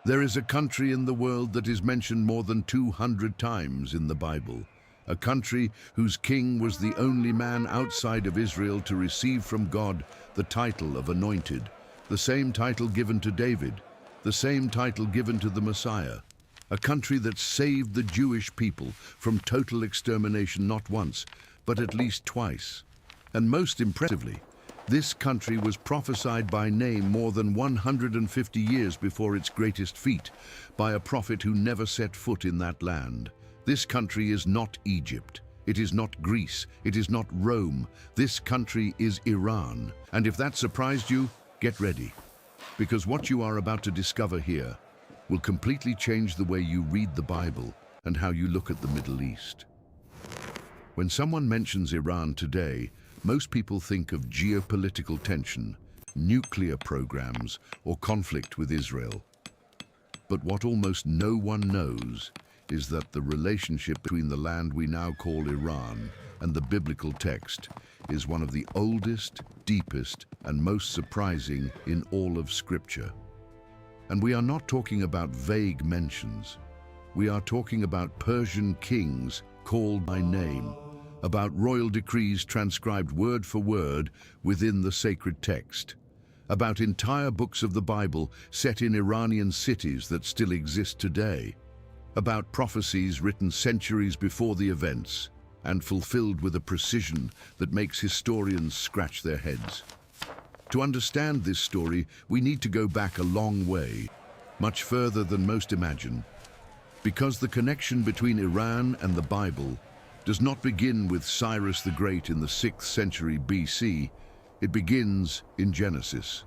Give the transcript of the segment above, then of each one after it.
There is a country in the world that is mentioned more than 200 times in the Bible. A country whose king was the only man outside of Israel to receive from God the title of anointed, the same title given to David, the same title given to the Messiah. A country that saved the Jewish people from total extermination not once, but at least twice. And most impressively, this country was prophesied by name more than 150 years before its greatest feat, by a prophet who never set foot in that land. This country is not Egypt. It is not Greece. It is not Rome. This country is Iran. And if that surprised you, get ready. Because what you are about to discover here will completely change the way you read the Bible and how you look at the Middle East. When someone mentions Iran today, most people think of geopolitical tension, nuclear programs, or conflict with Israel. But what almost no one knows is that the relationship between the land we now call Iran and the biblical text is one of the oldest, deepest, and most surprising in all of Scripture. And we are not talking about vague mentions. We are talking about Persian kings called by name, about royal decrees transcribed word for word within the sacred text, about entire books of the Bible set in Iranian cities that still exist today, about prophecies written centuries before the events and fulfilled with a precision that makes historians scratch their heads. To understand this story, we need to go back a long way, much further than most imagine, because the connection between Iran and the Bible does not begin with Cyrus the Great in the 6th century BC. It begins in Genesis.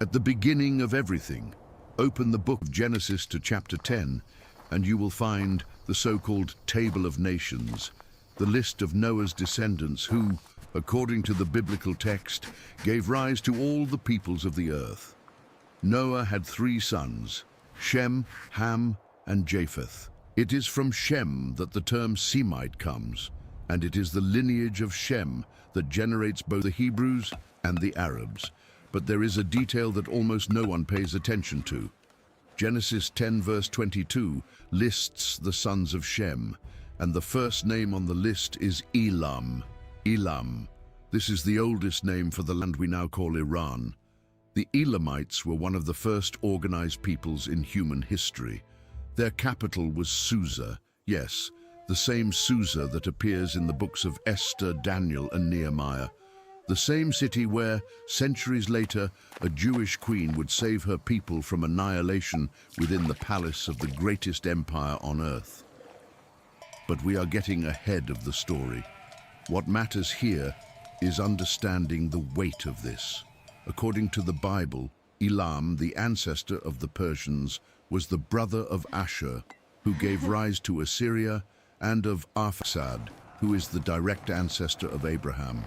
At the beginning of everything, open the book of Genesis to chapter 10, and you will find the so-called Table of Nations, the list of Noah's descendants who, according to the biblical text, gave rise to all the peoples of the earth. Noah had 3 sons, Shem, Ham, and Japheth. It is from Shem that the term Semite comes, and it is the lineage of Shem that generates both the Hebrews and the Arabs. But there is a detail that almost no one pays attention to. Genesis 10 verse 22 lists the sons of Shem, and the first name on the list is Elam. Elam. This is the oldest name for the land we now call Iran. The Elamites were one of the first organized peoples in human history. Their capital was Susa, yes, the same Susa that appears in the books of Esther, Daniel, and Nehemiah. The same city where, centuries later, a Jewish queen would save her people from annihilation within the palace of the greatest empire on earth. But we are getting ahead of the story. What matters here is understanding the weight of this. According to the Bible, Elam, the ancestor of the Persians, was the brother of Ashur, who gave rise to Assyria, and of Arphaxad, who is the direct ancestor of Abraham.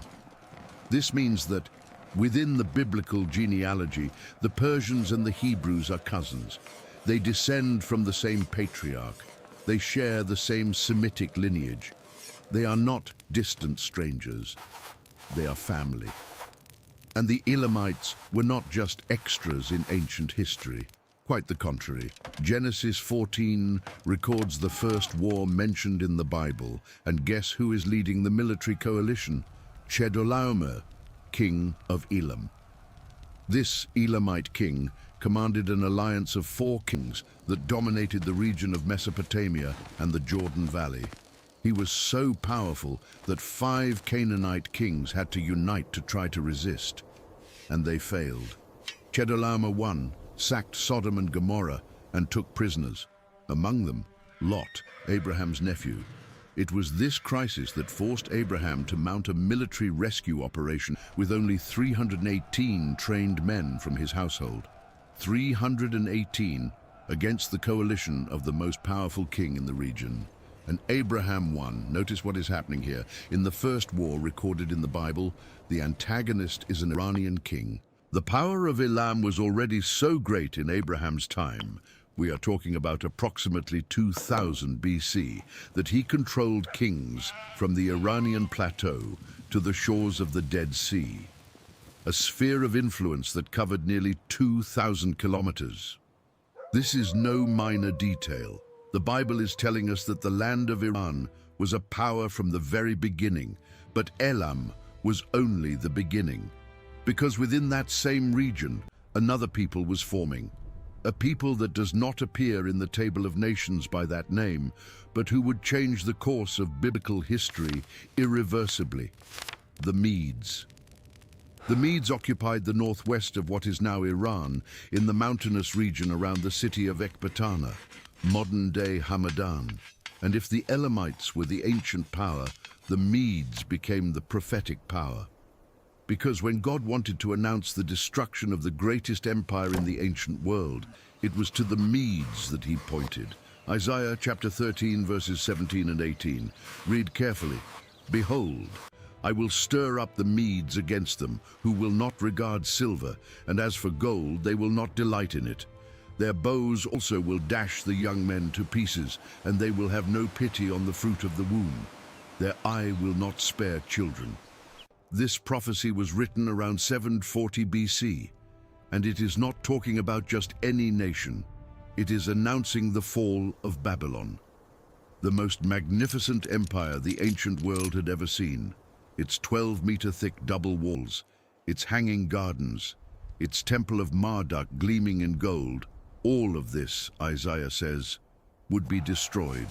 This means that, within the biblical genealogy, the Persians and the Hebrews are cousins. They descend from the same patriarch. They share the same Semitic lineage. They are not distant strangers. They are family. And the Elamites were not just extras in ancient history. Quite the contrary. Genesis 14 records the first war mentioned in the Bible, and guess who is leading the military coalition? Chedorlaomer, king of Elam. This Elamite king commanded an alliance of 4 kings that dominated the region of Mesopotamia and the Jordan Valley. He was so powerful that 5 Canaanite kings had to unite to try to resist, and they failed. Chedorlaomer I sacked Sodom and Gomorrah and took prisoners, among them Lot, Abraham's nephew. It was this crisis that forced Abraham to mount a military rescue operation with only 318 trained men from his household. 318 against the coalition of the most powerful king in the region. And Abraham won. Notice what is happening here. In the first war recorded in the Bible, the antagonist is an Iranian king. The power of Elam was already so great in Abraham's time, we are talking about approximately 2000 BC, that he controlled kings from the Iranian plateau to the shores of the Dead Sea, a sphere of influence that covered nearly 2,000 kilometers. This is no minor detail. The Bible is telling us that the land of Iran was a power from the very beginning, but Elam was only the beginning. Because within that same region, another people was forming. A people that does not appear in the table of nations by that name, but who would change the course of biblical history irreversibly. The Medes. The Medes occupied the northwest of what is now Iran, in the mountainous region around the city of Ecbatana, modern-day Hamadan. And if the Elamites were the ancient power, the Medes became the prophetic power. Because when God wanted to announce the destruction of the greatest empire in the ancient world, it was to the Medes that he pointed. Isaiah chapter 13, verses 17 and 18. Read carefully. Behold, I will stir up the Medes against them, who will not regard silver, and as for gold, they will not delight in it. Their bows also will dash the young men to pieces, and they will have no pity on the fruit of the womb. Their eye will not spare children. This prophecy was written around 740 BC, and it is not talking about just any nation. It is announcing the fall of Babylon, the most magnificent empire the ancient world had ever seen. Its 12-meter-thick double walls, its hanging gardens, its temple of Marduk gleaming in gold, all of this, Isaiah says, would be destroyed.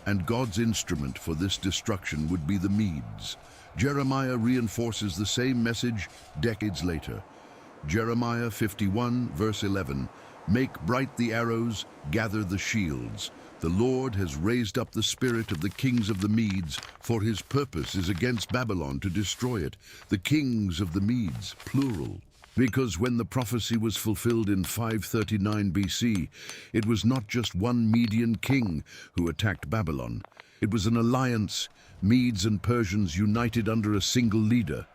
And God's instrument for this destruction would be the Medes. Jeremiah reinforces the same message decades later. Jeremiah 51, verse 11, "Make bright the arrows, gather the shields. The Lord has raised up the spirit of the kings of the Medes, for his purpose is against Babylon to destroy it." The kings of the Medes, plural. Because when the prophecy was fulfilled in 539 BC, it was not just one Median king who attacked Babylon. It was an alliance, Medes and Persians united under a single leader.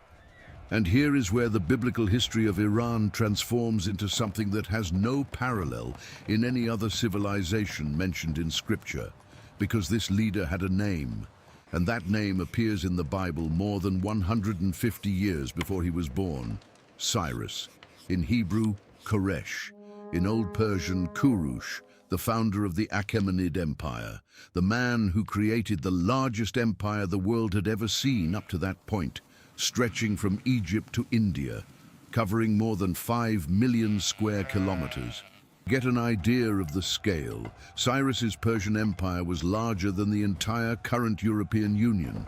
And here is where the biblical history of Iran transforms into something that has no parallel in any other civilization mentioned in Scripture, because this leader had a name, and that name appears in the Bible more than 150 years before he was born. Cyrus, in Hebrew, Koresh, in Old Persian, Kurush, the founder of the Achaemenid Empire, the man who created the largest empire the world had ever seen up to that point, stretching from Egypt to India, covering more than 5 million square kilometers. Get an idea of the scale. Cyrus's Persian Empire was larger than the entire current European Union.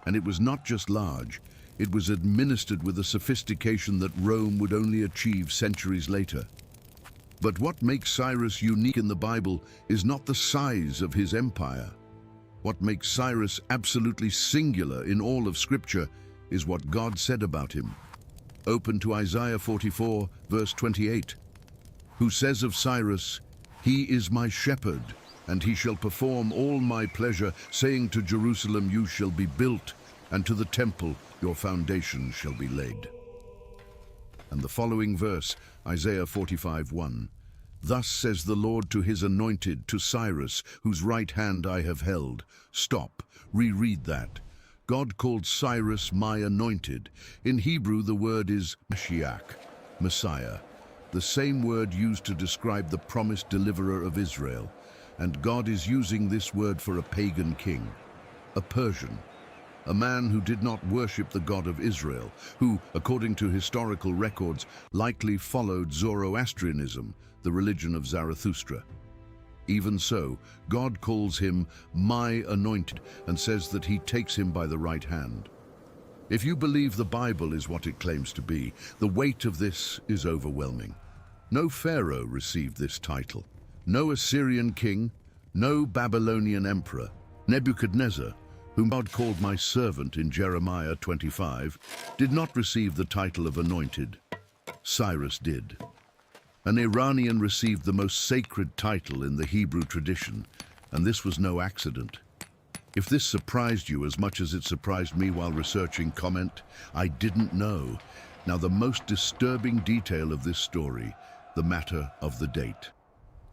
And it was not just large, it was administered with a sophistication that Rome would only achieve centuries later. But what makes Cyrus unique in the Bible is not the size of his empire. What makes Cyrus absolutely singular in all of Scripture is what God said about him. Open to Isaiah 44, verse 28, who says of Cyrus, "He is my shepherd, and he shall perform all my pleasure, saying to Jerusalem, you shall be built, and to the temple, your foundation shall be laid." And the following verse, Isaiah 45:1, "Thus says the Lord to his anointed, to Cyrus, whose right hand I have held." Stop, reread that. God called Cyrus my anointed. In Hebrew, the word is Mashiach, Messiah, the same word used to describe the promised deliverer of Israel. And God is using this word for a pagan king, a Persian, a man who did not worship the God of Israel, who, according to historical records, likely followed Zoroastrianism, the religion of Zarathustra. Even so, God calls him my anointed and says that he takes him by the right hand. If you believe the Bible is what it claims to be, the weight of this is overwhelming. No Pharaoh received this title, no Assyrian king, no Babylonian emperor. Nebuchadnezzar, whom God called my servant in Jeremiah 25, did not receive the title of anointed. Cyrus did. An Iranian received the most sacred title in the Hebrew tradition, and this was no accident. If this surprised you as much as it surprised me while researching, comment, "I didn't know." Now, the most disturbing detail of this story, the matter of the date.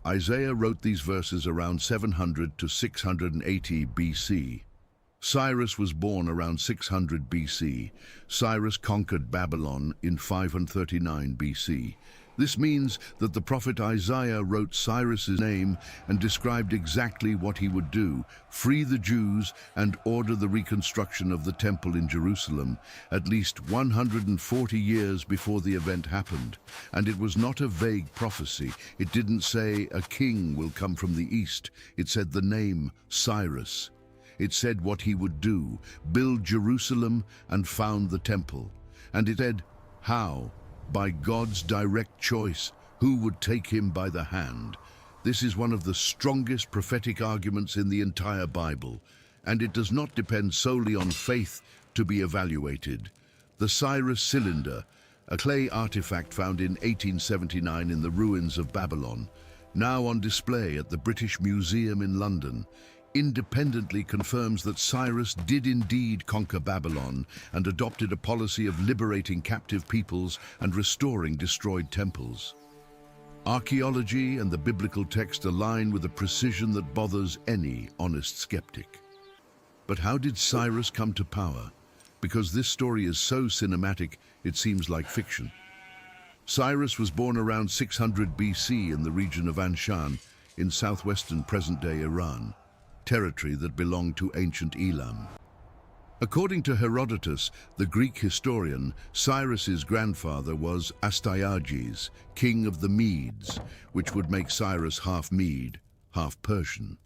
Isaiah wrote these verses around 700 to 680 BC. Cyrus was born around 600 BC. Cyrus conquered Babylon in 539 BC. This means that the prophet Isaiah wrote Cyrus's name and described exactly what he would do: free the Jews and order the reconstruction of the temple in Jerusalem, at least 140 years before the event happened. And it was not a vague prophecy. It didn't say a king will come from the east. It said the name Cyrus. It said what he would do: build Jerusalem and found the temple. And it said how. By God's direct choice, who would take him by the hand. This is one of the strongest prophetic arguments in the entire Bible, and it does not depend solely on faith to be evaluated. The Cyrus cylinder, a clay artifact found in 1879 in the ruins of Babylon, now on display at the British Museum in London, independently confirms that Cyrus did indeed conquer Babylon and adopted a policy of liberating captive peoples and restoring destroyed temples. Archaeology and the biblical text align with a precision that bothers any honest skeptic. But how did Cyrus come to power? Because this story is so cinematic, it seems like fiction. Cyrus was born around 600 BC in the region of Anshan, in southwestern present-day Iran, territory that belonged to ancient Elam. According to Herodotus, the Greek historian, Cyrus's grandfather was Astyages, king of the Medes, which would make Cyrus half Mede, half Persian.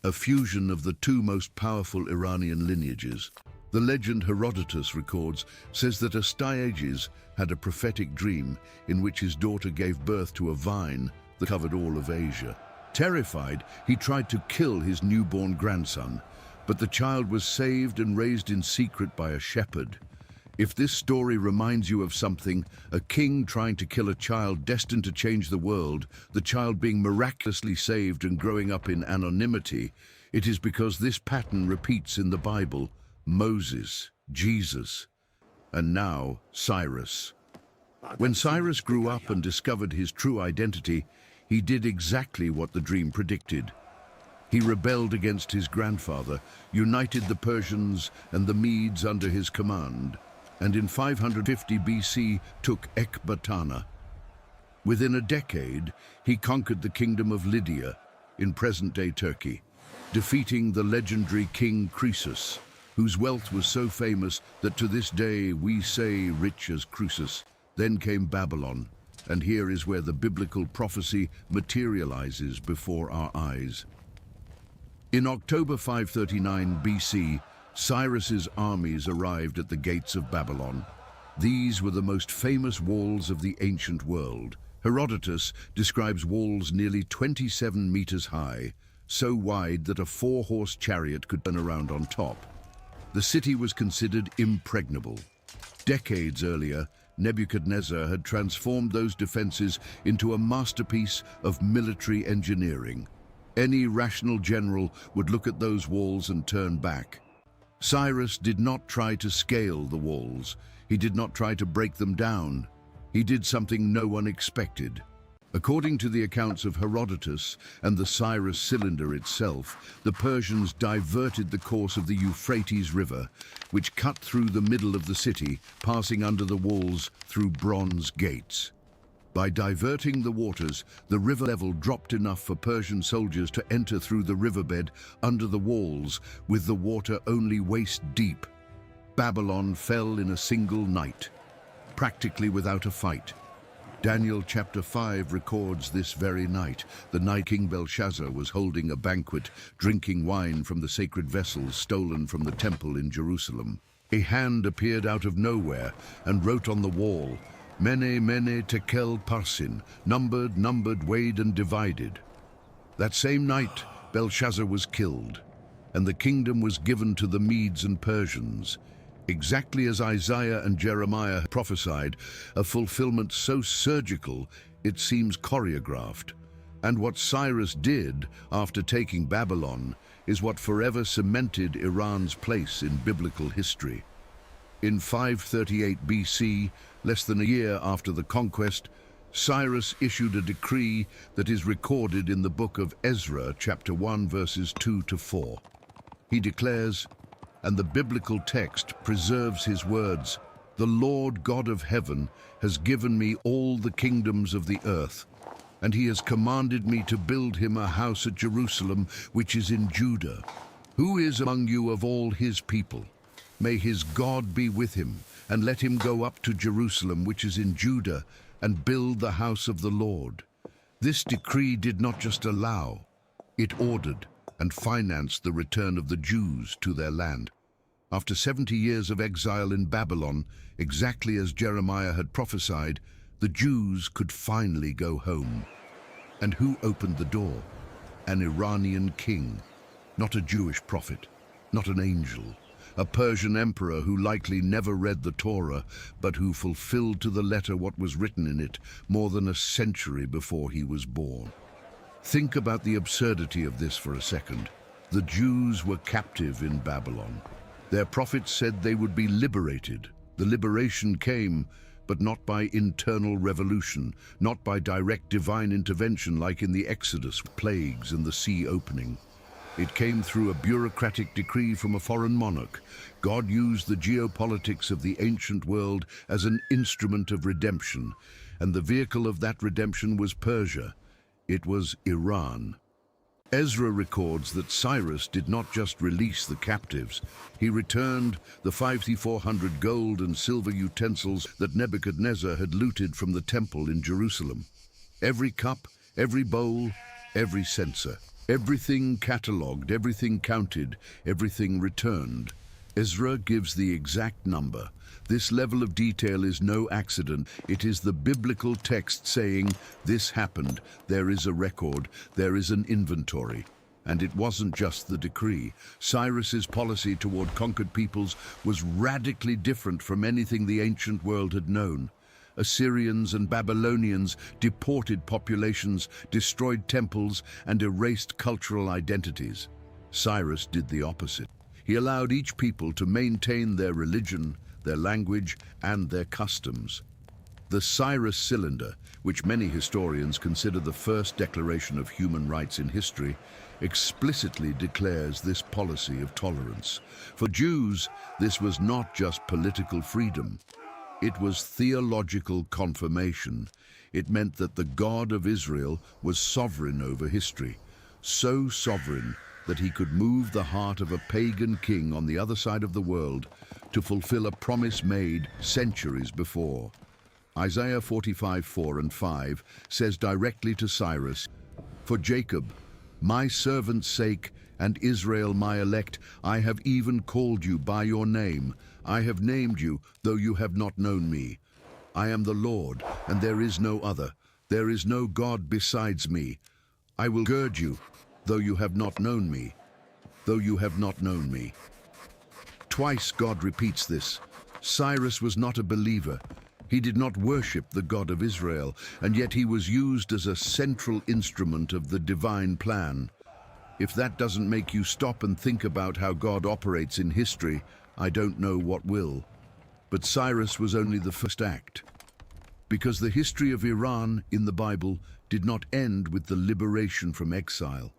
A fusion of the two most powerful Iranian lineages. The legend Herodotus records says that Astyages had a prophetic dream in which his daughter gave birth to a vine that covered all of Asia. Terrified, he tried to kill his newborn grandson, but the child was saved and raised in secret by a shepherd. If this story reminds you of something, a king trying to kill a child destined to change the world, the child being miraculously saved and growing up in anonymity, it is because this pattern repeats in the Bible: Moses, Jesus, and now Cyrus. When Cyrus grew up and discovered his true identity, he did exactly what the dream predicted. He rebelled against his grandfather, united the Persians and the Medes under his command, and in 550 BC took Ecbatana. Within a decade, he conquered the kingdom of Lydia in present-day Turkey, defeating the legendary King Croesus, whose wealth was so famous that to this day we say rich as Croesus. Then came Babylon, and here is where the biblical prophecy materializes before our eyes. In October 539 BC, Cyrus's armies arrived at the gates of Babylon. These were the most famous walls of the ancient world. Herodotus describes walls nearly 27 meters high, so wide that a 4-horse chariot could turn around on top. The city was considered impregnable. Decades earlier, Nebuchadnezzar had transformed those defenses into a masterpiece of military engineering. Any rational general would look at those walls and turn back. Cyrus did not try to scale the walls. He did not try to break them down. He did something no one expected. According to the accounts of Herodotus and the Cyrus cylinder itself, the Persians diverted the course of the Euphrates River, which cut through the middle of the city, passing under the walls through bronze gates. By diverting the waters, the river level dropped enough for Persian soldiers to enter through the riverbed under the walls, with the water only waist deep. Babylon fell in a single night, practically without a fight. Daniel chapter 5 records this very night, the night King Belshazzar was holding a banquet, drinking wine from the sacred vessels stolen from the temple in Jerusalem. A hand appeared out of nowhere and wrote on the wall, "Mene, mene, tekel, parsin," numbered, weighed and divided. That same night, Belshazzar was killed, and the kingdom was given to the Medes and Persians. Exactly as Isaiah and Jeremiah prophesied, a fulfillment so surgical it seems choreographed. And what Cyrus did after taking Babylon is what forever cemented Iran's place in biblical history. In 538 BC, less than a year after the conquest, Cyrus issued a decree that is recorded in the book of Ezra, chapter 1, verses 2 to 4. He declares, and the biblical text preserves his words, The Lord God of heaven has given me all the kingdoms of the earth, and he has commanded me to build him a house at Jerusalem, which is in Judah. Who is among you of all his people? May his God be with him, and let him go up to Jerusalem, which is in Judah, and build the house of the Lord. This decree did not just allow, it ordered and financed the return of the Jews to their land. After 70 years of exile in Babylon, exactly as Jeremiah had prophesied, the Jews could finally go home. And who opened the door? An Iranian king, not a Jewish prophet, not an angel, a Persian emperor who likely never read the Torah, but who fulfilled to the letter what was written in it more than a century before he was born. Think about the absurdity of this for a second. The Jews were captive in Babylon. Their prophets said they would be liberated. The liberation came, but not by internal revolution, not by direct divine intervention like in the Exodus, plagues and the sea opening. It came through a bureaucratic decree from a foreign monarch. God used the geopolitics of the ancient world as an instrument of redemption, and the vehicle of that redemption was Persia. It was Iran. Ezra records that Cyrus did not just release the captives, he returned the 5,400 gold and silver utensils that Nebuchadnezzar had looted from the temple in Jerusalem. Every cup, every bowl, every censer, everything catalogued, everything counted, everything returned. Ezra gives the exact number. This level of detail is no accident. It is the biblical text saying, this happened, there is a record, there is an inventory. And it wasn't just the decree. Cyrus's policy toward conquered peoples was radically different from anything the ancient world had known. Assyrians and Babylonians deported populations, destroyed temples, and erased cultural identities. Cyrus did the opposite. He allowed each people to maintain their religion, their language, and their customs. The Cyrus Cylinder, which many historians consider the first declaration of human rights in history, explicitly declares this policy of tolerance. For Jews, this was not just political freedom. It was theological confirmation. It meant that the God of Israel was sovereign over history, so sovereign that he could move the heart of a pagan king on the other side of the world to fulfill a promise made centuries before. Isaiah 45:4 and 5 says directly to Cyrus, "For Jacob, my servant's sake, and Israel my elect, I have even called you by your name. I have named you, though you have not known me. I am the Lord, and there is no other. There is no God besides me. I will gird you, though you have not known me. Though you have not known me." Twice God repeats this. Cyrus was not a believer. He did not worship the God of Israel, and yet he was used as a central instrument of the divine plan. If that doesn't make you stop and think about how God operates in history, I don't know what will. But Cyrus was only the first act. Because the history of Iran in the Bible did not end with the liberation from exile.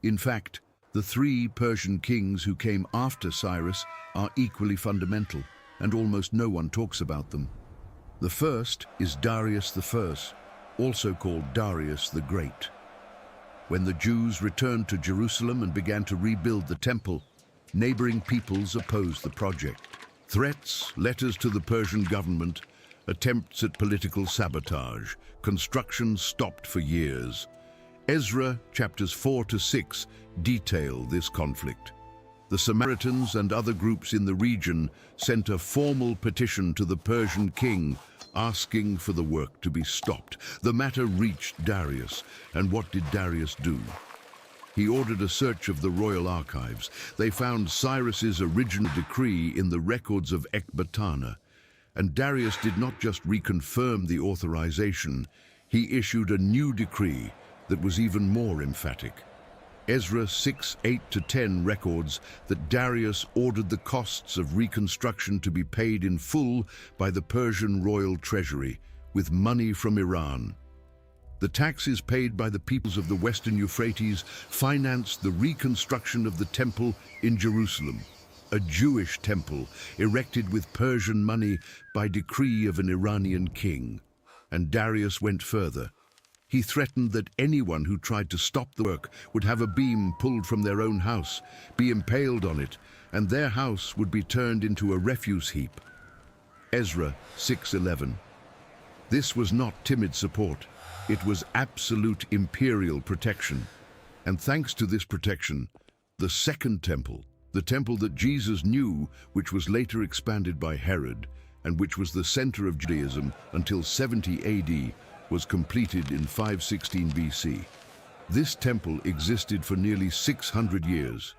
In fact, the three Persian kings who came after Cyrus are equally fundamental, and almost no one talks about them. The first is Darius I, also called Darius the Great. When the Jews returned to Jerusalem and began to rebuild the temple, neighboring peoples opposed the project. Threats, letters to the Persian government, attempts at political sabotage, construction stopped for years. Ezra chapters 4 to 6 detail this conflict. The Samaritans and other groups in the region sent a formal petition to the Persian king asking for the work to be stopped. The matter reached Darius, and what did Darius do? He ordered a search of the royal archives. They found Cyrus's original decree in the records of Ecbatana. And Darius did not just reconfirm the authorization, he issued a new decree that was even more emphatic. Ezra 6:8-10 records that Darius ordered the costs of reconstruction to be paid in full by the Persian royal treasury, with money from Iran. The taxes paid by the peoples of the Western Euphrates financed the reconstruction of the temple in Jerusalem. a Jewish temple erected with Persian money by decree of an Iranian king. And Darius went further. He threatened that anyone who tried to stop the work would have a beam pulled from their own house, be impaled on it, and their house would be turned into a refuse heap. Ezra 6:11. This was not timid support. It was absolute imperial protection. And thanks to this protection, the second temple, the temple that Jesus knew, which was later expanded by Herod, and which was the center of Judaism until 70 AD, was completed in 516 BC. This temple existed for nearly 600 years,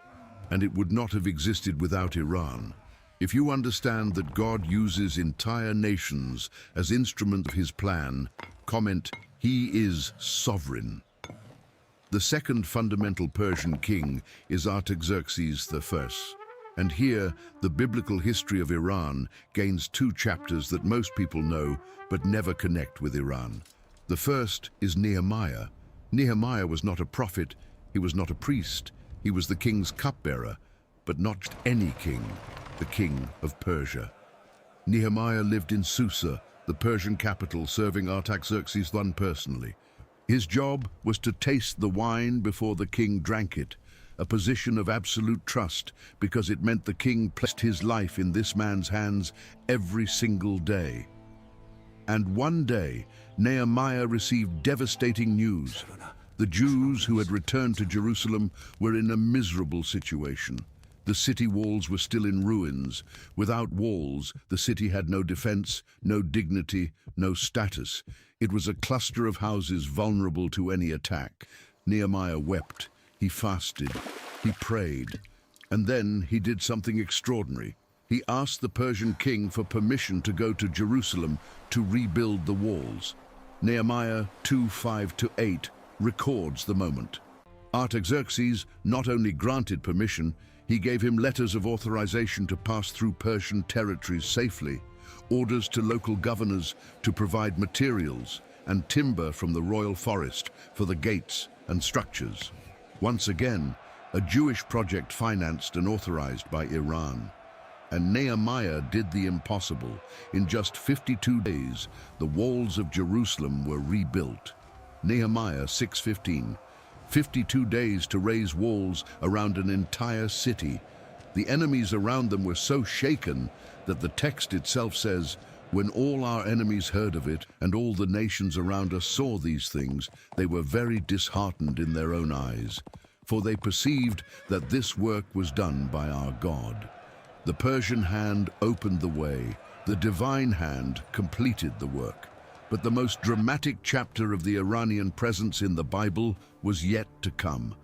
and it would not have existed without Iran. If you understand that God uses entire nations as instruments of his plan, comment, "He is sovereign." The second fundamental Persian king is Artaxerxes I. And here, the biblical history of Iran gains two chapters that most people know but never connect with Iran. The first is Nehemiah. Nehemiah was not a prophet, he was not a priest, he was the king's cupbearer, but not just any king, the king of Persia. Nehemiah lived in Susa, the Persian capital, serving Artaxerxes I personally. His job was to taste the wine before the king drank it, a position of absolute trust because it meant the king placed his life in this man's hands every single day. And one day, Nehemiah received devastating news. The Jews who had returned to Jerusalem were in a miserable situation. The city walls were still in ruins. Without walls, the city had no defense, no dignity, no status. It was a cluster of houses vulnerable to any attack. Nehemiah wept, he fasted, he prayed, and then he did something extraordinary. He asked the Persian king for permission to go to Jerusalem to rebuild the walls. Nehemiah 2:5-8 records the moment. Artaxerxes not only granted permission, he gave him letters of authorization to pass through Persian territories safely, orders to local governors to provide materials and timber from the royal forest for the gates and structures. Once again, a Jewish project financed and authorized by Iran. And Nehemiah did the impossible. In just 52 days, the walls of Jerusalem were rebuilt. Nehemiah 6:15. 52 days to raise walls around an entire city. The enemies around them were so shaken that the text itself says, "When all our enemies heard of it and all the nations around us saw these things, they were very disheartened in their own eyes, for they perceived that this work was done by our God." The Persian hand opened the way. The divine hand completed the work. But the most dramatic chapter of the Iranian presence in the Bible was yet to come.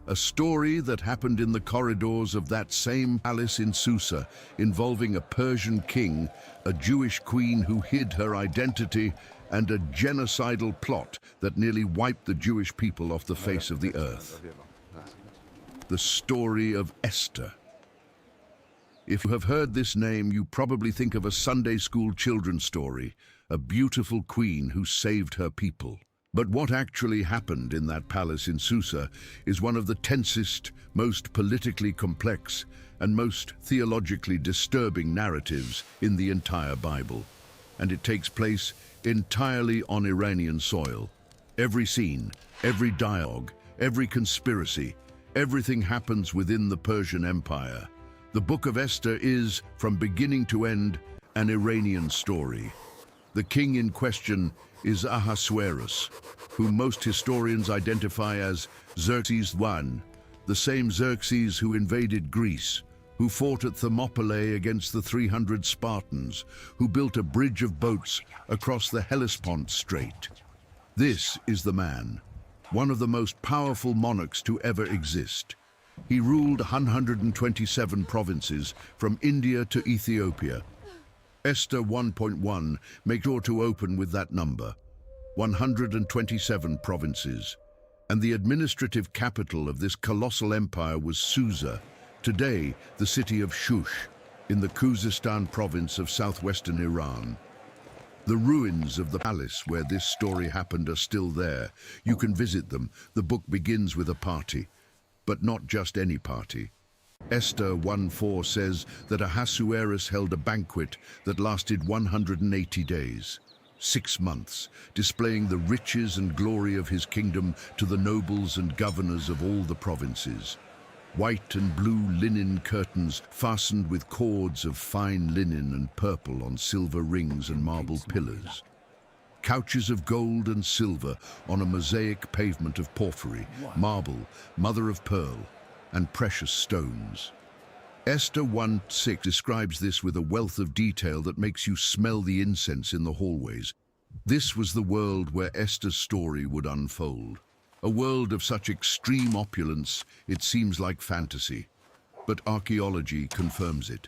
A story that happened in the corridors of that same palace in Susa, involving a Persian king, a Jewish queen who hid her identity, and a genocidal plot that nearly wiped the Jewish people off the face of the earth. The story of Esther. If you have heard this name, you probably think of a Sunday school children's story, a beautiful queen who saved her people. But what actually happened in that palace in Susa is one of the tensest, most politically complex, and most theologically disturbing narratives in the entire Bible. And it takes place entirely on Iranian soil. Every scene, every dialogue, every conspiracy, everything happens within the Persian Empire. The Book of Esther is, from beginning to end, an Iranian story. The king in question is Ahasuerus, whom most historians identify as Xerxes I, the same Xerxes who invaded Greece, who fought at Thermopylae against the 300 Spartans, who built a bridge of boats across the Hellespont Strait. This is the man, one of the most powerful monarchs to ever exist. He ruled 127 provinces from India to Ethiopia. Esther 1.1 make sure to open with that number. 127 provinces. And the administrative capital of this colossal empire was Susa, today the city of Shush, in the Khuzestan province of southwestern Iran. The ruins of the palace where this story happened are still there. You can visit them. The book begins with a party. But not just any party. Esther 1:4 says that Ahasuerus held a banquet that lasted 180 days, 6 months, displaying the riches and glory of his kingdom to the nobles and governors of all the provinces. White and blue linen curtains fastened with cords of fine linen and purple on silver rings and marble pillars. Couches of gold and silver on a mosaic pavement of porphyry, marble, mother of pearl, and precious stones. Esther 1:6 describes this with a wealth of detail that makes you smell the incense in the hallways. This was the world where Esther's story would unfold. A world of such extreme opulence, it seems like fantasy. But archaeology confirms it.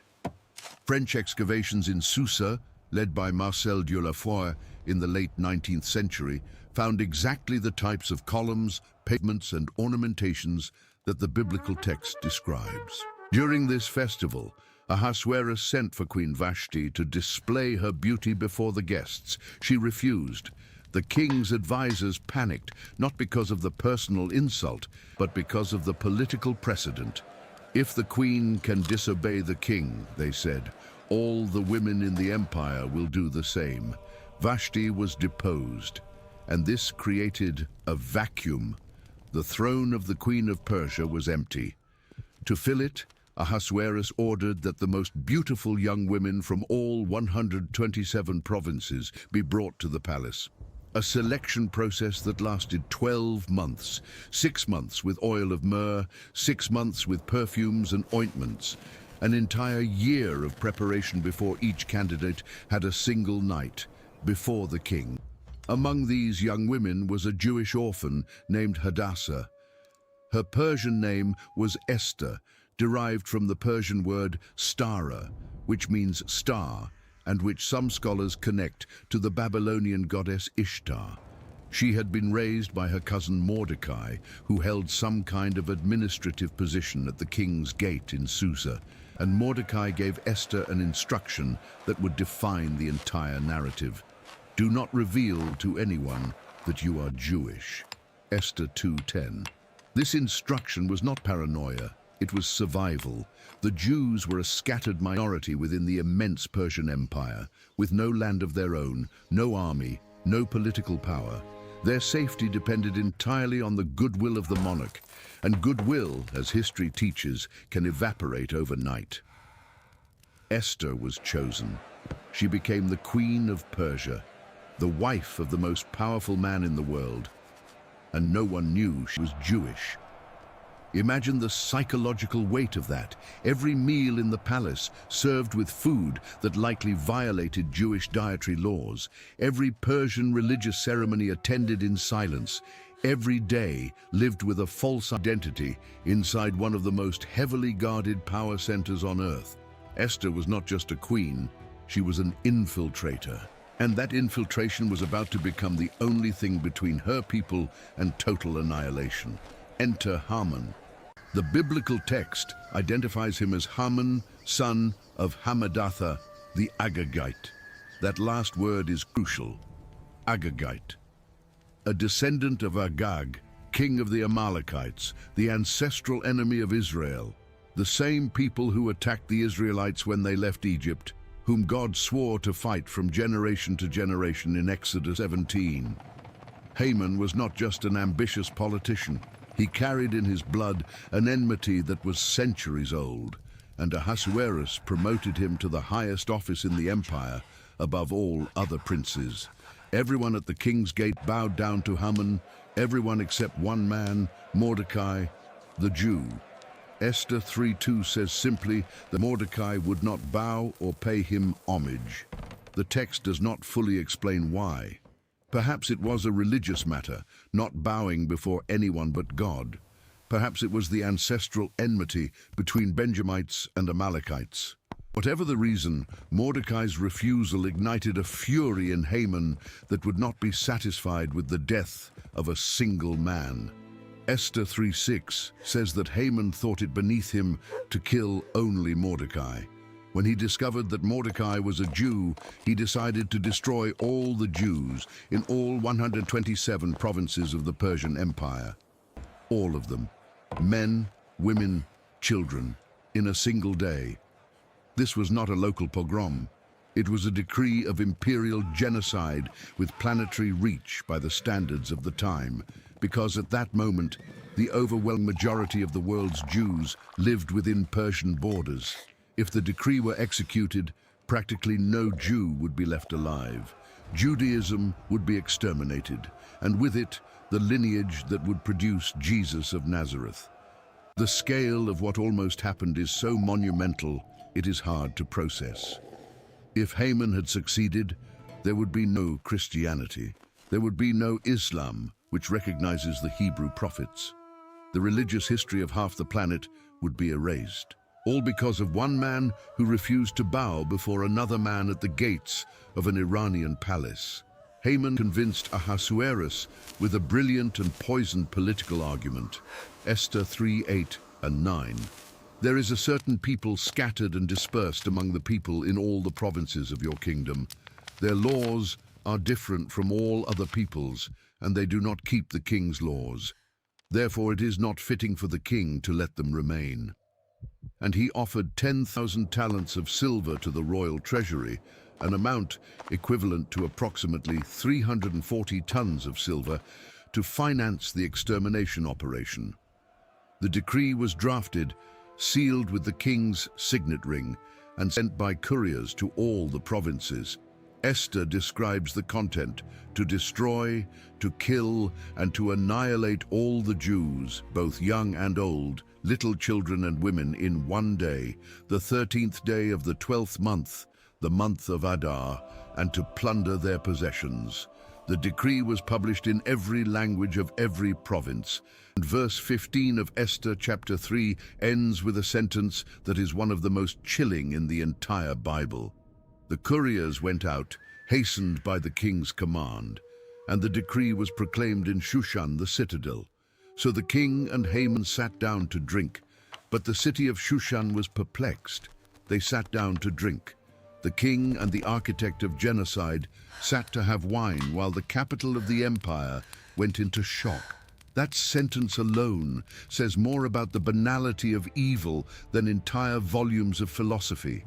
French excavations in Susa, led by Marcel Dieulafoy in the late 19th century, found exactly the types of columns, pavements, and ornamentations that the biblical text describes. During this festival, Ahasuerus sent for Queen Vashti to display her beauty before the guests. She refused. The king's advisors panicked, not because of the personal insult, but because of the political precedent. If the queen can disobey the king, they said, all the women in the empire will do the same. Vashti was deposed, and this created a vacuum. The throne of the Queen of Persia was empty. To fill it, Ahasuerus ordered that the most beautiful young women from all 127 provinces be brought to the palace. A selection process that lasted 12 months, 6 months with oil of myrrh, 6 months with perfumes and ointments, an entire year of preparation before each candidate had a single night before the king. Among these young women was a Jewish orphan named Hadassah. Her Persian name was Esther, derived from the Persian word stara, which means star, and which some scholars connect to the Babylonian goddess Ishtar. She had been raised by her cousin Mordecai, who held some kind of administrative position at the king's gate in Susa, and Mordecai gave Esther an instruction that would define the entire narrative. Do not reveal to anyone that you are Jewish. Esther 2:10. This instruction was not paranoia, it was survival. The Jews were a scattered minority within the immense Persian Empire, with no land of their own, no army, no political power. Their safety depended entirely on the goodwill of the monarch, and goodwill, as history teaches, can evaporate overnight. Esther was chosen. She became the Queen of Persia, the wife of the most powerful man in the world, and no one knew she was Jewish. Imagine the psychological weight of that. Every meal in the palace served with food that likely violated Jewish dietary laws. Every Persian religious ceremony attended in silence. Every day lived with a false identity inside one of the most heavily guarded power centers on earth. Esther was not just a queen, she was an infiltrator. And that infiltration was about to become the only thing between her people and total annihilation. Enter Haman. The biblical text identifies him as Haman, son of Hammedatha, the Agagite. That last word is crucial. Agagite. A descendant of Agag, king of the Amalekites, the ancestral enemy of Israel, the same people who attacked the Israelites when they left Egypt, whom God swore to fight from generation to generation in Exodus 17. Haman was not just an ambitious politician. He carried in his blood an enmity that was centuries old, and Ahasuerus promoted him to the highest office in the empire, above all other princes. Everyone at the king's gate bowed down to Haman, everyone except one man, Mordecai, the Jew. Esther 3:2 says simply that Mordecai would not bow or pay him homage. The text does not fully explain why. Perhaps it was a religious matter, not bowing before anyone but God. Perhaps it was the ancestral enmity between Benjamites and Amalekites. Whatever the reason, Mordecai's refusal ignited a fury in Haman that would not be satisfied with the death of a single man. Esther 3:6 says that Haman thought it beneath him to kill only Mordecai. When he discovered that Mordecai was a Jew, he decided to destroy all the Jews in all 127 provinces of the Persian Empire. All of them. Men, women, children. in a single day. This was not a local pogrom. It was a decree of imperial genocide with planetary reach by the standards of the time, because at that moment, the overwhelming majority of the world's Jews lived within Persian borders. If the decree were executed, practically no Jew would be left alive. Judaism would be exterminated, and with it, the lineage that would produce Jesus of Nazareth. The scale of what almost happened is so monumental, it is hard to process. If Haman had succeeded, there would be no Christianity. There would be no Islam, which recognizes the Hebrew prophets. The religious history of half the planet would be erased, all because of one man who refused to bow before another man at the gates of an Iranian palace. Haman convinced Ahasuerus with a brilliant and poisoned political argument. Esther 3:8 and 9. There is a certain people scattered and dispersed among the people in all the provinces of your kingdom. Their laws are different from all other peoples, and they do not keep the king's laws. Therefore it is not fitting for the king to let them remain. And he offered 10,000 talents of silver to the royal treasury, an amount equivalent to approximately 340 tons of silver, to finance the extermination operation. The decree was drafted, sealed with the king's signet ring, and sent by couriers to all the provinces. Esther describes the content: to destroy, to kill, and to annihilate all the Jews, both young and old, little children and women, in one day, the 13th day of the 12th month, the month of Adar, and to plunder their possessions. The decree was published in every language of every province, and verse 15 of Esther chapter 3 ends with a sentence that is one of the most chilling in the entire Bible. The couriers went out, hastened by the king's command, and the decree was proclaimed in Shushan, the citadel. So the king and Haman sat down to drink, but the city of Shushan was perplexed. They sat down to drink. The king and the architect of genocide sat to have wine while the capital of the empire went into shock. That sentence alone says more about the banality of evil than entire volumes of philosophy.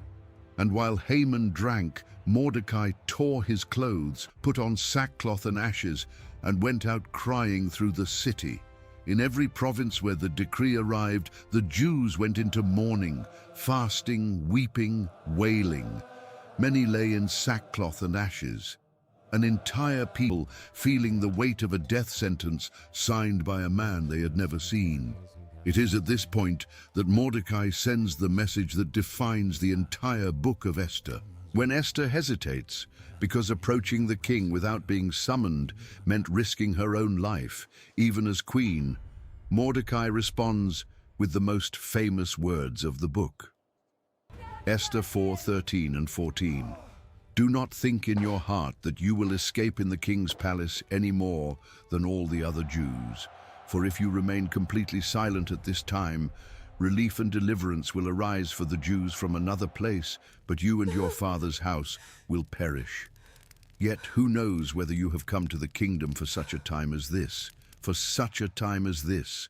And while Haman drank, Mordecai tore his clothes, put on sackcloth and ashes, and went out crying through the city. In every province where the decree arrived, the Jews went into mourning, fasting, weeping, wailing. Many lay in sackcloth and ashes. An entire people feeling the weight of a death sentence signed by a man they had never seen. It is at this point that Mordecai sends the message that defines the entire book of Esther. When Esther hesitates, because approaching the king without being summoned meant risking her own life, even as queen, Mordecai responds with the most famous words of the book. Esther 4:13 and 14. Do not think in your heart that you will escape in the king's palace any more than all the other Jews. For if you remain completely silent at this time, relief and deliverance will arise for the Jews from another place, but you and your father's house will perish. Yet who knows whether you have come to the kingdom for such a time as this? For such a time as this.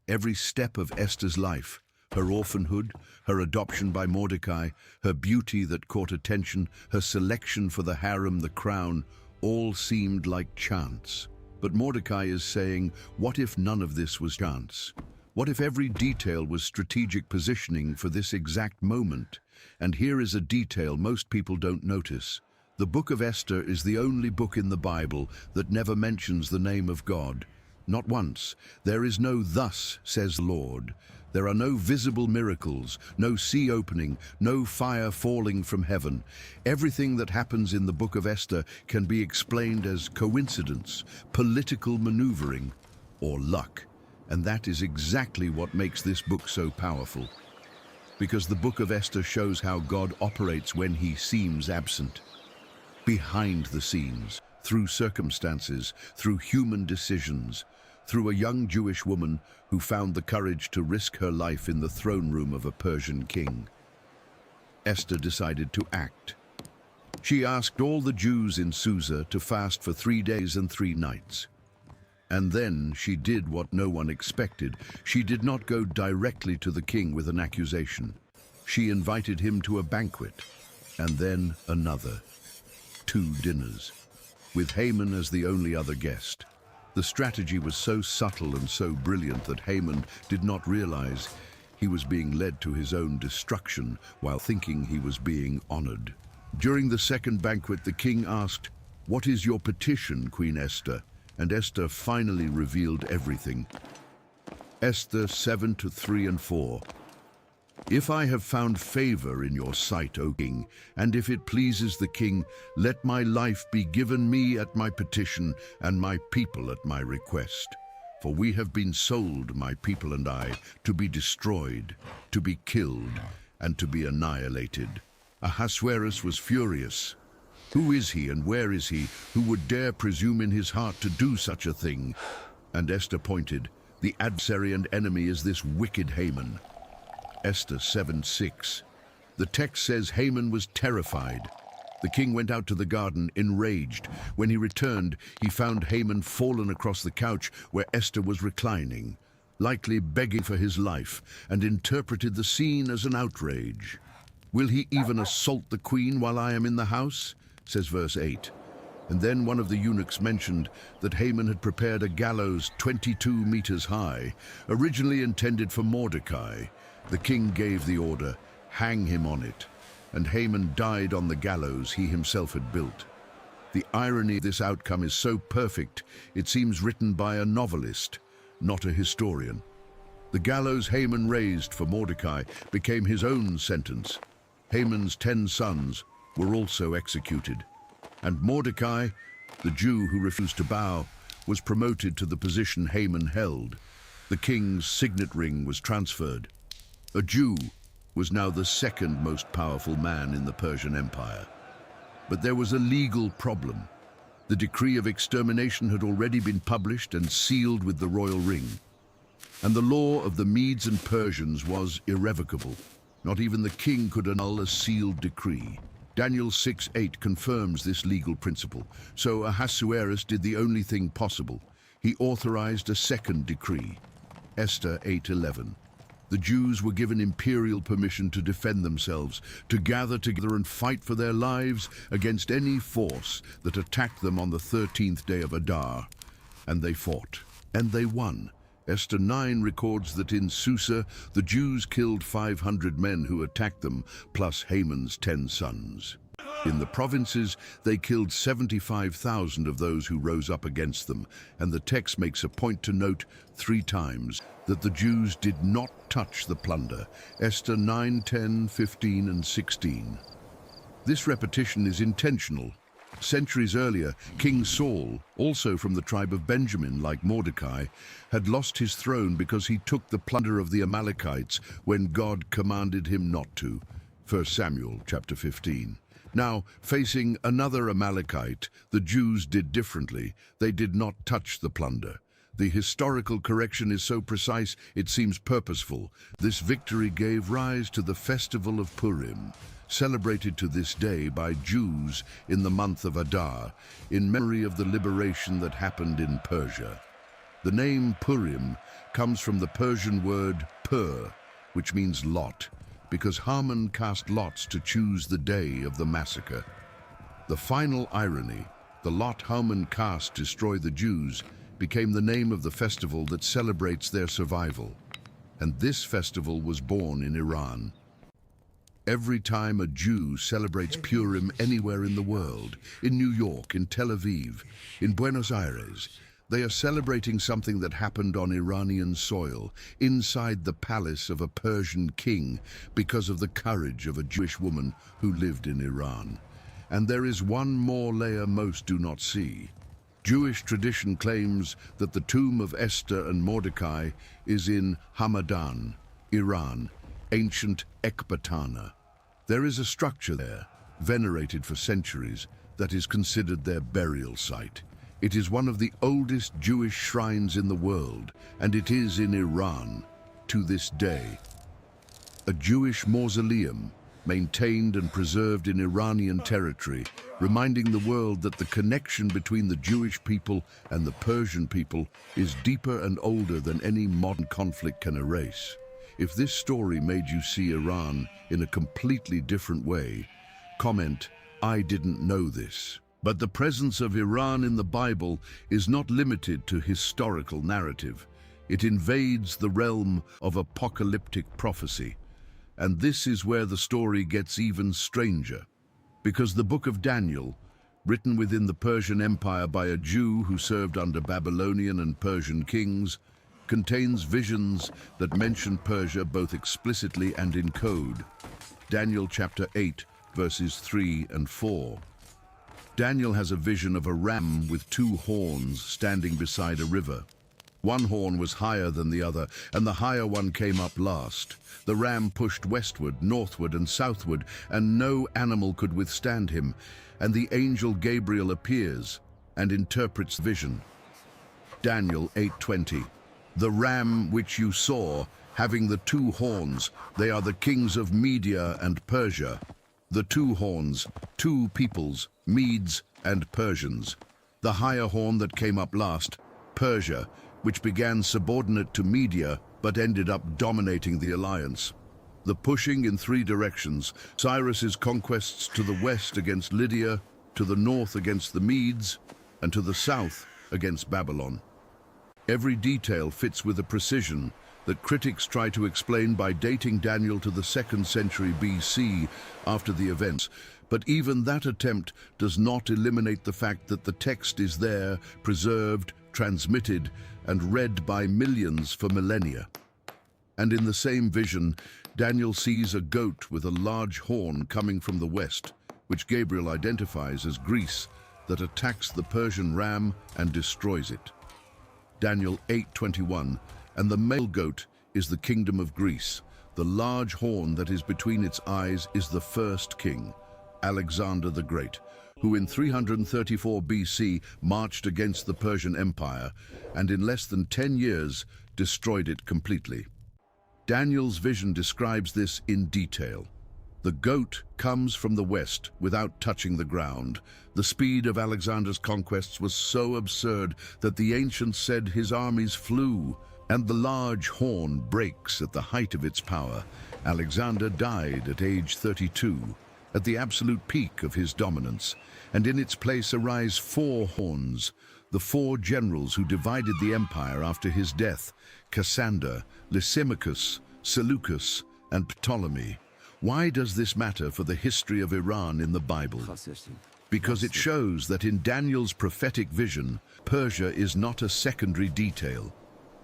Every step of Esther's life, her orphanhood, her adoption by Mordecai, her beauty that caught attention, her selection for the harem, the crown, all seemed like chance. But Mordecai is saying, what if none of this was chance? What if every detail was strategic positioning for this exact moment? And here is a detail most people don't notice. The book of Esther is the only book in the Bible that never mentions the name of God. Not once. There is no "thus says the Lord." There are no visible miracles, no sea opening, no fire falling from heaven. Everything that happens in the book of Esther can be explained as coincidence, political maneuvering, or luck. And that is exactly what makes this book so powerful. Because the book of Esther shows how God operates when he seems absent. Behind the scenes, through circumstances, through human decisions, through a young Jewish woman who found the courage to risk her life in the throne room of a Persian king. Esther decided to act. She asked all the Jews in Susa to fast for 3 days and 3 nights. And then she did what no one expected. She did not go directly to the king with an accusation. She invited him to a banquet, and then another. 2 dinners, with Haman as the only other guest. The strategy was so subtle and so brilliant that Haman did not realize he was being led to his own destruction while thinking he was being honored. During the second banquet, the king asked, "What is your petition, Queen Esther?" And Esther finally revealed everything. Esther 7:3-4. If I have found favor in your sight, O king, and if it pleases the king, let my life be given me at my petition, and my people at my request. For we have been sold, my people and I, to be destroyed, to be killed, and to be annihilated. Ahasuerus was furious. Who is he and where is he who would dare presume in his heart to do such a thing? And Esther pointed, the adversary and enemy is this wicked Haman. Esther 7:6. The text says Haman was terrified. The king went out to the garden, enraged. When he returned, he found Haman fallen across the couch where Esther was reclining, likely begging for his life, and interpreted the scene as an outrage. Will he even assault the queen while I am in the house? Says verse 8. And then one of the eunuchs mentioned that Haman had prepared a gallows 22 meters high, originally intended for Mordecai. The king gave the order, hang him on it, and Haman died on the gallows he himself had built. The irony of this outcome is so perfect, it seems written by a novelist, not a historian. The gallows Haman raised for Mordecai became his own sentence. Haman's 10 sons were also executed, and Mordecai, the Jew who refused to bow, was promoted to the position Haman held. The king's signet ring was transferred. A Jew was now the second most powerful man in the Persian Empire. But there was a legal problem. The decree of extermination had already been published and sealed with the royal ring. And the law of the Medes and Persians was irrevocable. Not even the king could annul a sealed decree. Daniel 6:8 confirms this legal principle. So Ahasuerus did the only thing possible. He authorized a second decree. Esther 8:11. The Jews were given imperial permission to defend themselves, to gather together and fight for their lives against any force that attacked them on the 13th day of Adar. And they fought. And they won. Esther 9 records that in Susa, the Jews killed 500 men who attacked them, plus Haman's 10 sons. In the provinces, they killed 75,000 of those who rose up against them, and the text makes a point to note 3 times that the Jews did not touch the plunder. Esther 9, 10, 15, and 16. This repetition is intentional. Centuries earlier, King Saul, also from the tribe of Benjamin like Mordecai, had lost his throne because he took the plunder of the Amalekites when God commanded him not to. 1 Samuel chapter 15. Now, facing another Amalekite, the Jews did differently. They did not touch the plunder. The historical correction is so precise, it seems purposeful. This victory gave rise to the festival of Purim, celebrated to this day by Jews in the month of Adar, in memory of the liberation that happened in Persia. The name Purim comes from the Persian word pur, which means lot, because Haman cast lots to choose the day of the massacre. The final irony, the lot Haman cast to destroy the Jews, became the name of the festival that celebrates their survival. And this festival was born in Iran. Every time a Jew celebrates Purim anywhere in the world, in New York, in Tel Aviv, in Buenos Aires, they are celebrating something that happened on Iranian soil, inside the palace of a Persian king, because of the courage of a Jewish woman who lived in Iran. And there is one more layer most do not see. Jewish tradition claims that the tomb of Esther and Mordecai is in Hamadan, Iran, ancient Ecbatana. There is a structure there, venerated for centuries, that is considered their burial site. It is one of the oldest Jewish shrines in the world, and it is in Iran to this day. A Jewish mausoleum, maintained and preserved in Iranian territory, reminding the world that the connection between the Jewish people and the Persian people is deeper and older than any modern conflict can erase. If this story made you see Iran in a completely different way, comment, "I didn't know this." But the presence of Iran in the Bible is not limited to historical narrative. It invades the realm of apocalyptic prophecy. And this is where the story gets even stranger. Because the book of Daniel, written within the Persian Empire by a Jew who served under Babylonian and Persian kings, contains visions that mention Persia both explicitly and in code. Daniel chapter 8, verses 3 and 4. Daniel has a vision of a ram with two horns standing beside a river. One horn was higher than the other, and the higher one came up last. The ram pushed westward, northward, and southward, and no animal could withstand him. And the angel Gabriel appears and interprets the vision. Daniel 8:20. The ram which you saw, having the two horns, they are the kings of Media and Persia. The two horns, two peoples, Medes and Persians. The higher horn that came up last, Persia, which began subordinate to Media but ended up dominating the alliance. The pushing in three directions, Cyrus's conquests to the west against Lydia, to the north against the Medes, and to the south against Babylon. Every detail fits with a precision that critics try to explain by dating Daniel to the 2nd century BC after the events. But even that attempt does not eliminate the fact that the text is there, preserved, transmitted, and read by millions for millennia. And in the same vision, Daniel sees a goat with a large horn coming from the west, which Gabriel identifies as Greece, that attacks the Persian ram and destroys it. Daniel 8:21, and the male goat is the kingdom of Greece. The large horn that is between its eyes is the first king, Alexander the Great, who in 334 BC marched against the Persian Empire and in less than 10 years destroyed it completely. Daniel's vision describes this in detail. The goat comes from the west without touching the ground. The speed of Alexander's conquests was so absurd that the ancients said his armies flew, and the large horn breaks at the height of its power. Alexander died at age 32, at the absolute peak of his dominance, and in its place arise four horns, the four generals who divided the empire after his death: Cassander, Lysimachus, Seleucus, and Ptolemy. Why does this matter for the history of Iran in the Bible? Because it shows that in Daniel's prophetic vision, Persia is not a secondary detail.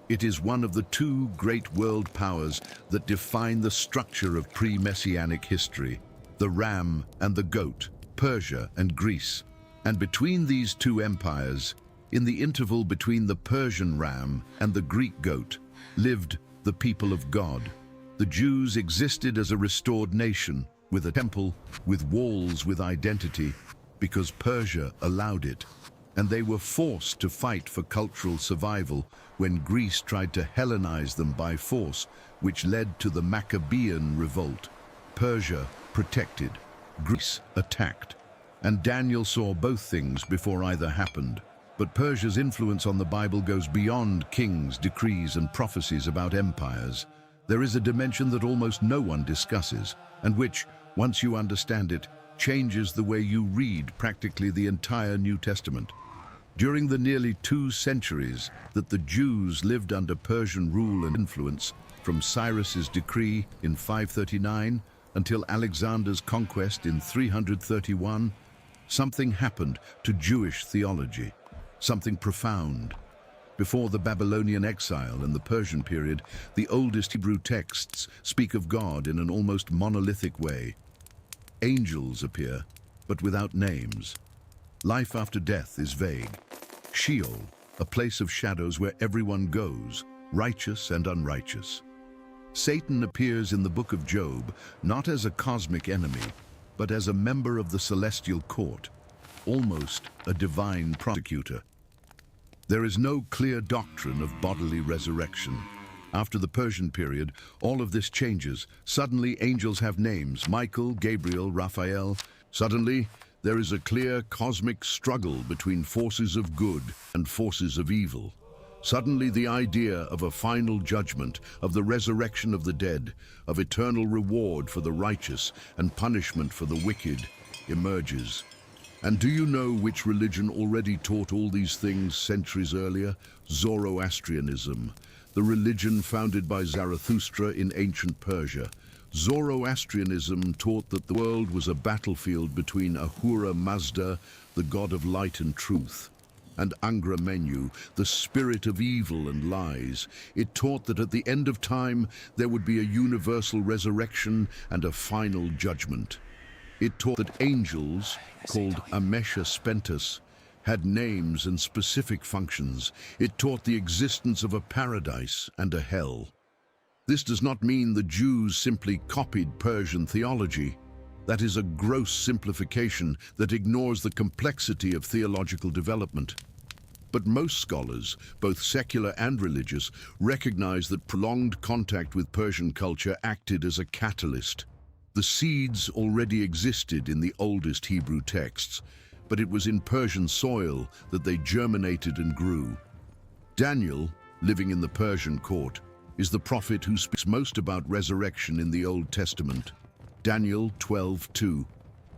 It is one of the two great world powers that define the structure of pre-Messianic history: the ram and the goat, Persia and Greece. And between these two empires, in the interval between the Persian ram and the Greek goat, lived the people of God. The Jews existed as a restored nation, with a temple, with walls, with identity, because Persia allowed it. And they were forced to fight for cultural survival when Greece tried to Hellenize them by force, which led to the Maccabean revolt. Persia protected, Greece attacked. And Daniel saw both things before either happened. But Persia's influence on the Bible goes beyond kings, decrees, and prophecies about empires. There is a dimension that almost no one discusses, and which, once you understand it, changes the way you read practically the entire New Testament. During the nearly 2 centuries that the Jews lived under Persian rule and influence, from Cyrus's decree in 539 until Alexander's conquest in 331, something happened to Jewish theology, something profound. Before the Babylonian exile and the Persian period, the oldest Hebrew texts speak of God in an almost monolithic way. Angels appear, but without names. Life after death is vague. Sheol, a place of shadows where everyone goes, righteous and unrighteous. Satan appears in the book of Job not as a cosmic enemy, but as a member of the celestial court, almost a divine prosecutor. There is no clear doctrine of bodily resurrection. After the Persian period, all of this changes. Suddenly, angels have names: Michael, Gabriel, Raphael. Suddenly, there is a clear cosmic struggle between forces of good and forces of evil. Suddenly the idea of a final judgment, of the resurrection of the dead, of eternal reward for the righteous and punishment for the wicked, emerges. And do you know which religion already taught all these things centuries earlier? Zoroastrianism, the religion founded by Zarathustra in ancient Persia. Zoroastrianism taught that the world was a battlefield between Ahura Mazda, the god of light and truth, and Angra Mainyu, the spirit of evil and lies. It taught that at the end of time there would be a universal resurrection and a final judgment. It taught that angels, called Amesha Spentus, had names and specific functions. It taught the existence of a paradise and a hell. This does not mean the Jews simply copied Persian theology. That is a gross simplification that ignores the complexity of theological development. But most scholars, both secular and religious, recognize that prolonged contact with Persian culture acted as a catalyst. The seeds already existed in the oldest Hebrew texts, but it was in Persian soil that they germinated and grew. Daniel, living in the Persian court, is the prophet who speaks most about resurrection in the Old Testament. Daniel 12:2.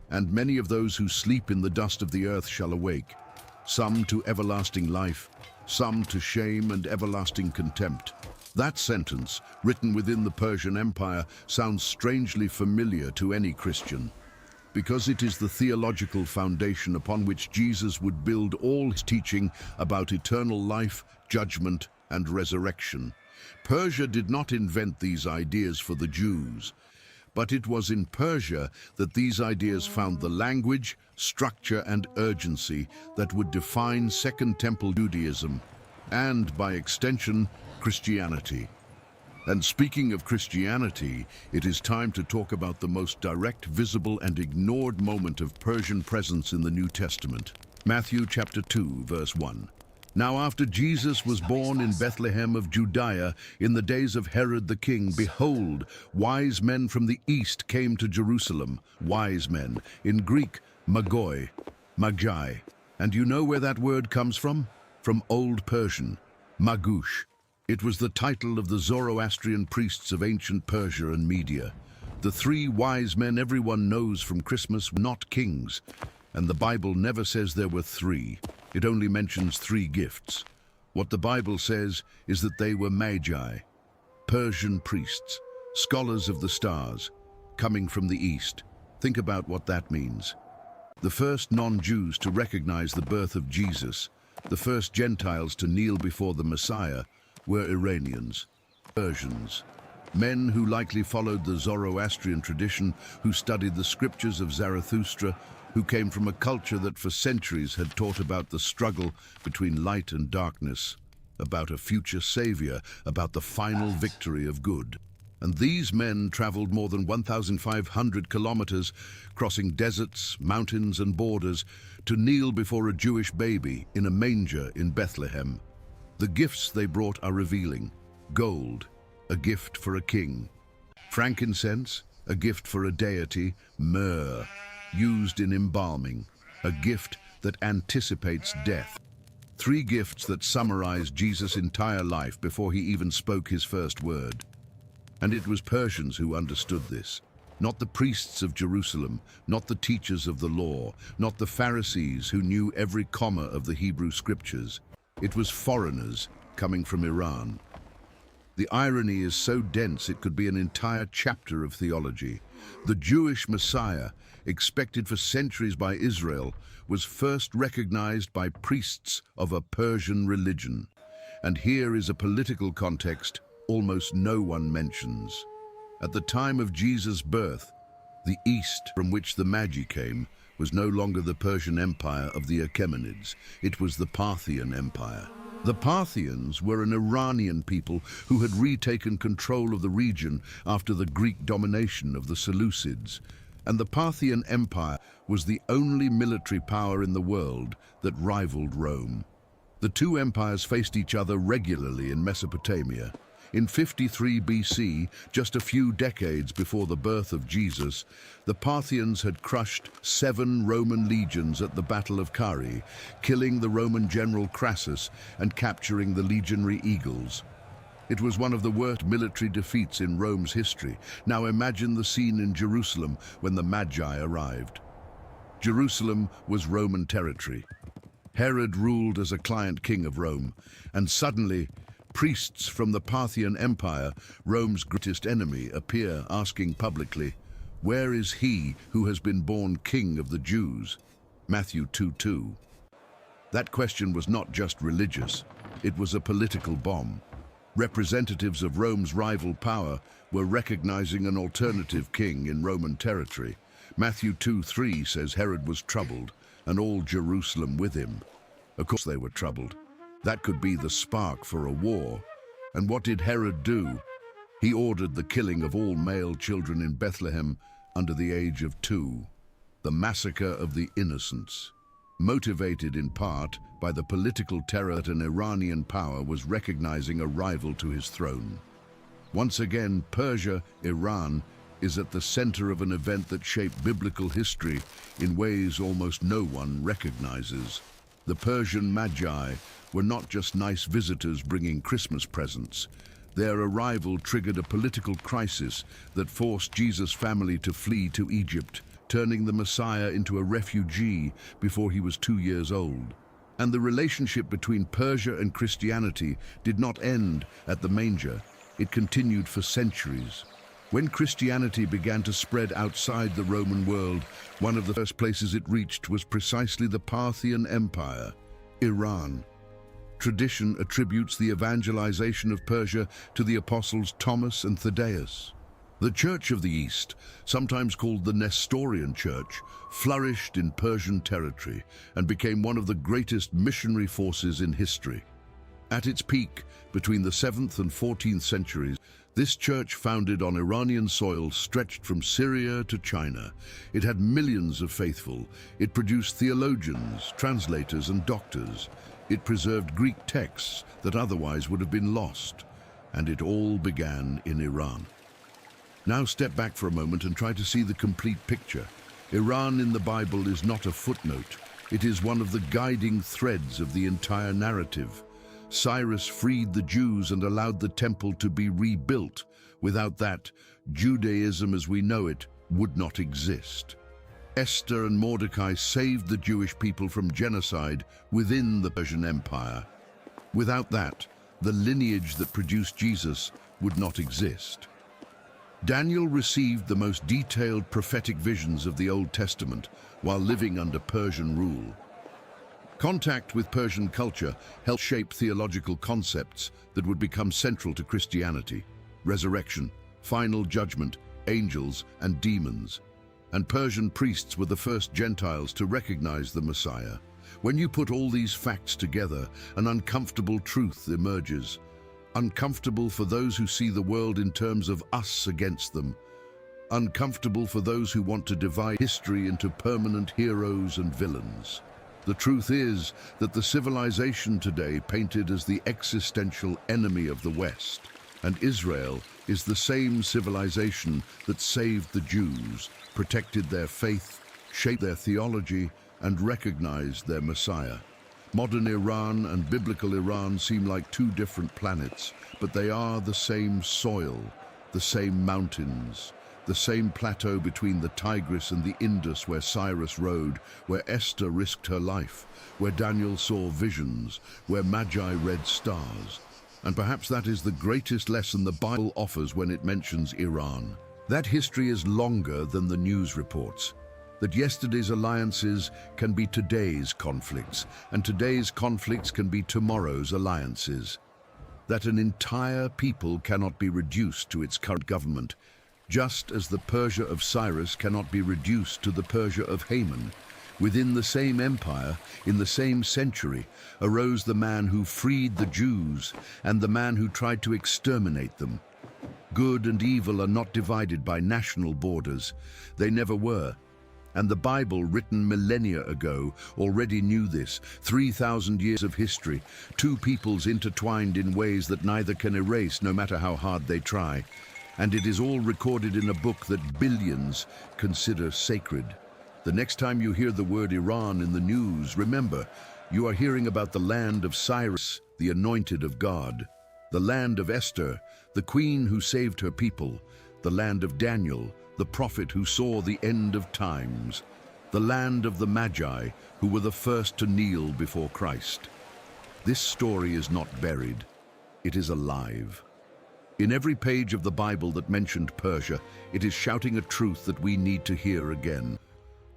And many of those who sleep in the dust of the earth shall awake, some to everlasting life, some to shame and everlasting contempt. That sentence, written within the Persian Empire, sounds strangely familiar to any Christian, because it is the theological foundation upon which Jesus would build all his teaching about eternal life, judgment, and resurrection. Persia did not invent these ideas for the Jews, but it was in Persia that these ideas found the language, structure, and urgency that would define Second Temple Judaism, and, by extension, Christianity. And speaking of Christianity, it is time to talk about the most direct, visible, and ignored moment of Persian presence in the New Testament. Matthew chapter 2, verse 1. Now after Jesus was born in Bethlehem of Judea in the days of Herod the king, behold, wise men from the east came to Jerusalem. Wise men, in Greek, Magi. And you know where that word comes from? From Old Persian, Magush. It was the title of the Zoroastrian priests of ancient Persia and Media. The three wise men everyone knows from Christmas were not kings, and the Bible never says there were three. It only mentions three gifts. What the Bible says is that they were Magi, Persian priests, scholars of the stars, coming from the east. Think about what that means. The first non-Jews to recognize the birth of Jesus, the first Gentiles to kneel before the Messiah, were Iranians, Persians, men who likely followed the Zoroastrian tradition, who studied the scriptures of Zarathustra, who came from a culture that for centuries had taught about the struggle between light and darkness, about a future savior, about the final victory of good. And these men traveled more than 1,500 kilometers, crossing deserts, mountains, and borders, to kneel before a Jewish baby in a manger in Bethlehem. The gifts they brought are revealing. Gold, a gift for a king. Frankincense, a gift for a deity. Myrrh, used in embalming, a gift that anticipates death. Three gifts that summarize Jesus' entire life before he even spoke his first word. And it was Persians who understood this. Not the priests of Jerusalem, not the teachers of the law, not the Pharisees who knew every comma of the Hebrew scriptures. It was foreigners coming from Iran. The irony is so dense it could be an entire chapter of theology. The Jewish Messiah, expected for centuries by Israel, was first recognized by priests of a Persian religion. And here is a political context almost no one mentions. At the time of Jesus' birth, the east from which the Magi came was no longer the Persian Empire of the Achaemenids. It was the Parthian Empire. The Parthians were an Iranian people who had retaken control of the region after the Greek domination of the Seleucids. And the Parthian Empire was the only military power in the world that rivaled Rome. The two empires faced each other regularly in Mesopotamia. In 53 BC, just a few decades before the birth of Jesus, the Parthians had crushed 7 Roman legions at the Battle of Carrhae, killing the Roman general Crassus and capturing the legionary eagles. It was one of the worst military defeats in Rome's history. Now imagine the scene in Jerusalem when the Magi arrived. Jerusalem was Roman territory. Herod ruled as a client king of Rome, and suddenly, priests from the Parthian Empire, Rome's greatest enemy, appear asking publicly, "Where is he who has been born king of the Jews?" Matthew 2:2. That question was not just religious, it was a political bomb. Representatives of Rome's rival power were recognizing an alternative king in Roman territory. Matthew 2:3 says Herod was troubled, and all Jerusalem with him. Of course they were troubled. That could be the spark for a war. And what did Herod do? He ordered the killing of all male children in Bethlehem under the age of 2. The massacre of the innocents. Motivated in part by the political terror that an Iranian power was recognizing a rival to his throne. Once again, Persia, Iran, is at the center of an event that shaped biblical history in ways almost no one recognizes. The Persian Magi were not just nice visitors bringing Christmas presents. Their arrival triggered a political crisis that forced Jesus' family to flee to Egypt, turning the Messiah into a refugee before he was 2 years old. And the relationship between Persia and Christianity did not end at the manger. It continued for centuries. When Christianity began to spread outside the Roman world, one of the first places it reached was precisely the Parthian Empire, Iran. Tradition attributes the evangelization of Persia to the apostles Thomas and Thaddeus. The Church of the East, sometimes called the Nestorian Church, flourished in Persian territory and became one of the greatest missionary forces in history. At its peak, between the 7th and 14th centuries, this church, founded on Iranian soil, stretched from Syria to China. It had millions of faithful. It produced theologians, translators, and doctors. It preserved Greek texts that otherwise would have been lost. And it all began in Iran. Now step back for a moment and try to see the complete picture. Iran in the Bible is not a footnote. It is one of the guiding threads of the entire narrative. Cyrus freed the Jews and allowed the temple to be rebuilt. Without that, Judaism as we know it would not exist. Esther and Mordecai saved the Jewish people from genocide within the Persian Empire. Without that, the lineage that produced Jesus would not exist. Daniel received the most detailed prophetic visions of the Old Testament while living under Persian rule. Contact with Persian culture helped shape theological concepts that would become central to Christianity: resurrection, final judgment, angels, and demons. And Persian priests were the first Gentiles to recognize the Messiah. When you put all these facts together, an uncomfortable truth emerges. Uncomfortable for those who see the world in terms of us against them. Uncomfortable for those who want to divide history into permanent heroes and villains. The truth is that the civilization today, painted as the existential enemy of the West, and Israel is the same civilization that saved the Jews, protected their faith, shaped their theology, and recognized their Messiah. Modern Iran and biblical Iran seem like two different planets, but they are the same soil, the same mountains, the same plateau between the Tigris and the Indus where Cyrus rode, where Esther risked her life, where Daniel saw visions, where Magi read stars. And perhaps that is the greatest lesson the Bible offers when it mentions Iran. That history is longer than the news reports. That yesterday's alliances can be today's conflicts, and today's conflicts can be tomorrow's alliances. That an entire people cannot be reduced to its current government, just as the Persia of Cyrus cannot be reduced to the Persia of Haman. Within the same empire, in the same century, arose the man who freed the Jews and the man who tried to exterminate them. Good and evil are not divided by national borders. They never were. And the Bible, written millennia ago, already knew this. 3,000 years of history, two peoples intertwined in ways that neither can erase no matter how hard they try. And it is all recorded in a book that billions consider sacred. The next time you hear the word Iran in the news, remember, you are hearing about the land of Cyrus, the anointed of God, the land of Esther, the queen who saved her people, the land of Daniel, the prophet who saw the end of times, the land of the Magi, who were the first to kneel before Christ. This story is not buried, it is alive. In every page of the Bible that mentioned Persia, it is shouting a truth that we need to hear again.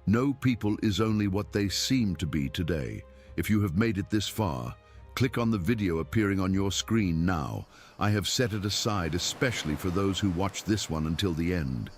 No people is only what they seem to be today. If you have made it this far, click on the video appearing on your screen now. I have set it aside especially for those who watch this one until the end.